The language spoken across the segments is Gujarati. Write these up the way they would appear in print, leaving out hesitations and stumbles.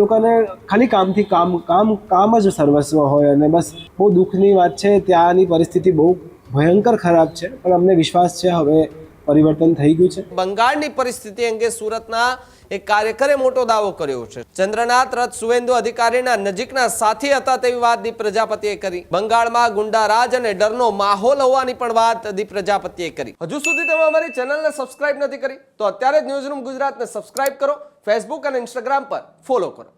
લોકોને ખાલી કામથી કામ જ સર્વસ્વ હોય અને બસ બહુ દુઃખની વાત છે. ત્યાંની પરિસ્થિતિ બહુ ભયંકર ખરાબ છે, પણ અમને વિશ્વાસ છે હવે પરિવર્તન થઈ ગયું છે. બંગાળની પરિસ્થિતિ અંગે સુરતના એક કાર્યકરે મોટો દાવો કર્યો છે. ચંદ્રનાથ રથ સુવેન્દુ અધિકારીના નજીકના સાથી હતા તેવી વાત દીપ પ્રજાપતિએ કરી. બંગાળમાં ગુંડારાજ અને ડરનો માહોલ હોવાની પણ વાત દીપ પ્રજાપતિએ કરી. હજુ સુધી તમે અમારી ચેનલને સબસ્ક્રાઇબ નથી કરી તો અત્યારે જ ન્યૂઝરૂમ ગુજરાતને સબસ્ક્રાઇબ કરો, ફેસબુક અને ઇન્સ્ટાગ્રામ પર ફોલો કરો.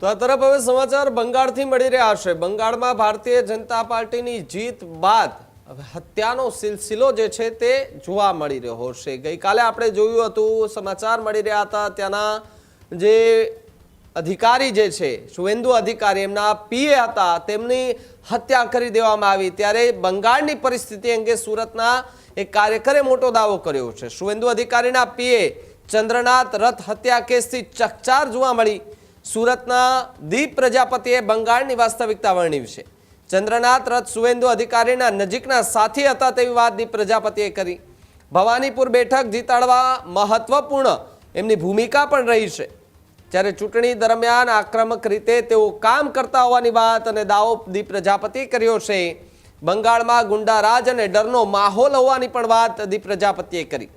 તો આ તરફ હવે સમાચાર બંગાળથી મળી રહ્યા છે. બંગાળમાં ભારતીય જનતા પાર્ટીની જીત બાદ હત્યાનો સિલસિલો જે છે તે જોવા મળી રહ્યો છે. ગઈકાલે આપણે જોયું હતું, સમાચાર મળી રહ્યા હતા, ત્યાંના જે અધિકારી જે છે સુવેન્દુ અધિકારી, એમના પીએ હતા, તેમની હત્યા કરી દેવામાં આવી. ત્યારે બંગાળની પરિસ્થિતિ અંગે સુરતના એક કાર્યકરે મોટો દાવો કર્યો છે. સુવેન્દુ અધિકારીના પીએ ચંદ્રનાથ રથ હત્યા કેસથી ચકચાર જોવા મળી. સુરતના દીપ પ્રજાપતિએ બંગાળની વાસ્તવિકતા વર્ણવી છે. ચંદ્રનાથ રથ સુવેન્દુ અધિકારીના નજીકના સાથી હતા તેવી વાત દીપ પ્રજાપતિએ કરી. ભવાનીપુર બેઠક જીતાડવા મહત્વપૂર્ણ એમની ભૂમિકા પણ રહી છે. જ્યારે ચૂંટણી દરમિયાન આક્રમક રીતે તેઓ કામ કરતા હોવાની વાત અને દાવો દીપ પ્રજાપતિએ કર્યો છે. બંગાળમાં ગુંડારાજ અને ડરનો માહોલ હોવાની પણ વાત દીપ પ્રજાપતિએ કરી.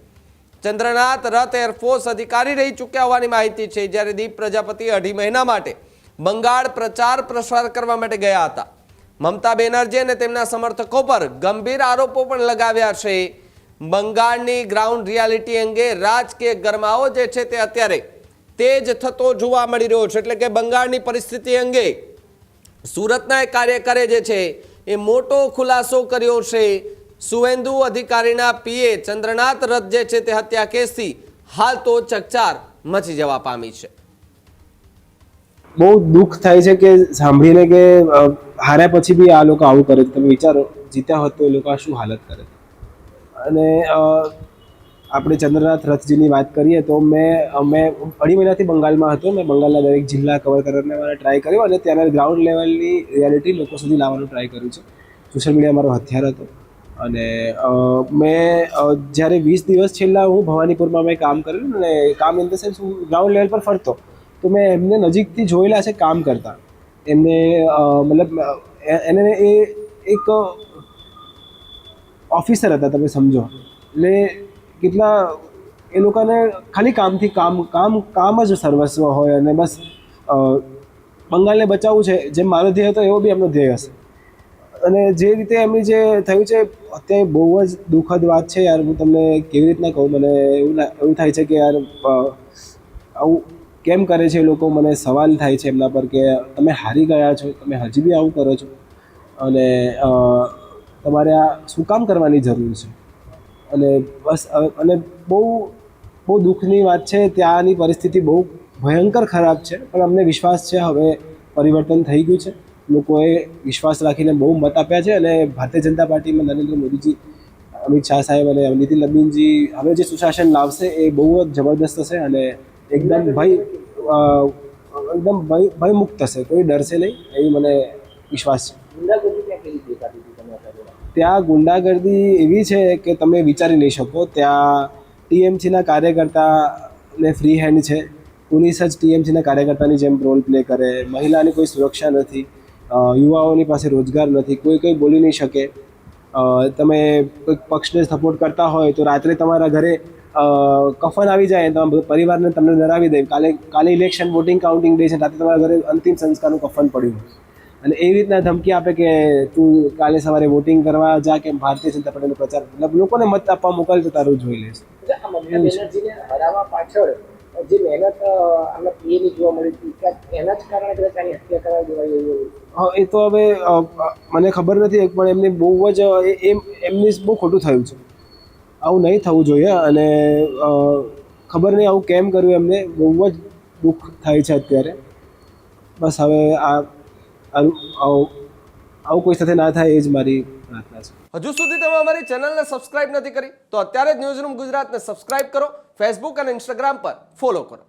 ચંદ્રનાથ રથ એરફોર્સ અધિકારી રહી ચૂક્યા હોવાની માહિતી છે. જ્યારે દીપ પ્રજાપતિ 2.5 મહિના માટે બંગાળ પ્રચાર પ્રસાર કરવા માટે ગયા હતા. મમતા બેનર્જી અને તેમના સમર્થકો પર ગંભીર આરોપો પણ લગાવ્યા છે. બંગાળની ગ્રાઉન્ડ રિયાલિટી અંગે રાજકીય ગરમાવો જે છે તે અત્યારે તેજ થતો જોવા મળી રહ્યો છે. એટલે કે બંગાળની પરિસ્થિતિ અંગે સુરતના એક કાર્યકરે જે છે એ મોટો ખુલાસો કર્યો છે. સુવેન્દુ અધિકારીના પીએ ચંદ્રનાથ રથ જે છે તે હત્યા કેસથી હાલ તો ચકચાર મચી જવા પામી છે. બહુ દુઃખ થાય છે કે સાંભળીને કે હાર્યા પછી બી આ લોકો આવું કરે. તમે વિચારો, જીત્યા હોત તો એ લોકો શું હાલત કરે. અને આપણે ચંદ્રનાથ રથજીની વાત કરીએ તો મેં 2.5 મહિનાથી બંગાળમાં હતો. મેં બંગાળના દરેક જિલ્લા કવર કરવાનો ટ્રાય કર્યો અને ત્યાંના ગ્રાઉન્ડ લેવલની રિયાલિટી લોકો સુધી લાવવાનું ટ્રાય કર્યું છે. સોશિયલ મીડિયા મારો હથિયાર હતો. અને મેં જ્યારે 20 દિવસ છેલ્લા હું ભવાનીપુરમાં મેં કામ કરેલું અને કામ ઇન ધ સેન્સ હું ગ્રાઉન્ડ લેવલ પર ફરતો, તો મેં એમને નજીકથી જોયેલા છે કામ કરતા. એમને મતલબ એને એ એક ઓફિસર હતા, તમે સમજો. એટલે કેટલા એ લોકોને ખાલી કામથી કામ જ સર્વસ્વ હોય અને બસ બંગાળને બચાવવું છે. જેમ મારો ધ્યેય હતો એવો બી એમનો ધ્યેય હશે. અને જે રીતે એમની જે થયું છે અત્યારે બહુ જ દુઃખદ વાત છે યાર. હું તમને કેવી રીતના કહું, મને એવું થાય છે કે યાર આવું કેમ કરે છે એ લોકો. મને સવાલ થાય છે એમના પર કે તમે હારી ગયા છો, તમે હજી બી આવું કરો છો અને તમારે આ શું કામ કરવાની જરૂર છે. અને બસ અને બહુ દુઃખની વાત છે. ત્યાંની પરિસ્થિતિ બહુ ભયંકર ખરાબ છે, પણ અમને વિશ્વાસ છે હવે પરિવર્તન થઈ ગયું છે. લોકોએ વિશ્વાસ રાખીને બહુ મત આપ્યા છે અને ભારતીય જનતા પાર્ટીમાં નરેન્દ્ર મોદીજી, અમિત શાહ સાહેબ અને નીતિન નબીનજી હવે જે સુશાસન લાવશે એ બહુ જ જબરદસ્ત હશે અને એકદમ ભયમુક્ત હશે. કોઈ ડરશે નહીં એવી મને વિશ્વાસ છે. ત્યાં ગુંડાગર્દી એવી છે કે તમે વિચારી નહીં શકો. ત્યાં ટીએમસીના કાર્યકર્તાને ફ્રી હેન્ડ છે. પોલીસ જ ટીએમસીના કાર્યકર્તાની જેમ રોલ પ્લે કરે. મહિલાની કોઈ સુરક્ષા નથી. યુવાઓની પાસે રોજગાર નથી. કોઈ બોલી નહીં શકે. તમે કોઈક પક્ષને સપોર્ટ કરતા હોય તો રાત્રે તમારા ઘરે કફન આવી જાય, તમારા પરિવારને તમને ડરાવી દે. કાલે ઇલેક્શન વોટિંગ કાઉન્ટિંગ ડે છે, રાત્રે તમારા ઘરે અંતિમ સંસ્કારનું કફન પડ્યું અને એવી રીતના ધમકી આપે કે તું કાલે સવારે વોટિંગ કરવા જા કે ભારતીય જનતા પાર્ટીનો પ્રચાર, મતલબ લોકોને મત આપવા મોકલ તો તારું જોઈ લઈશ. બેનર્જીને હરાવવા પાછળ જે મહેનત આમના પીએની જોવા મળી હતી, એના જ કારણે કદાચ આની હત્યા કરાવી દેવાય એવું. હા, એ તો હવે મને ખબર નથી, પણ એમને બહુ જ એમની બહુ ખોટું થયું છે. આવું નહીં થવું જોઈએ અને ખબર નહીં આવું કેમ કર્યું એમને. બહુ જ દુઃખ થાય છે અત્યારે. બસ હવે આવું કોઈ સાથે ના થાય એ જ મારી પ્રાર્થના છે. હજુ સુધી તમે અમારી ચેનલને સબસ્ક્રાઇબ નથી કરી તો અત્યારે જ ન્યૂઝરૂમ ગુજરાતને સબસ્ક્રાઇબ કરો, ફેસબુક અને ઇન્સ્ટાગ્રામ પર ફોલો કરો.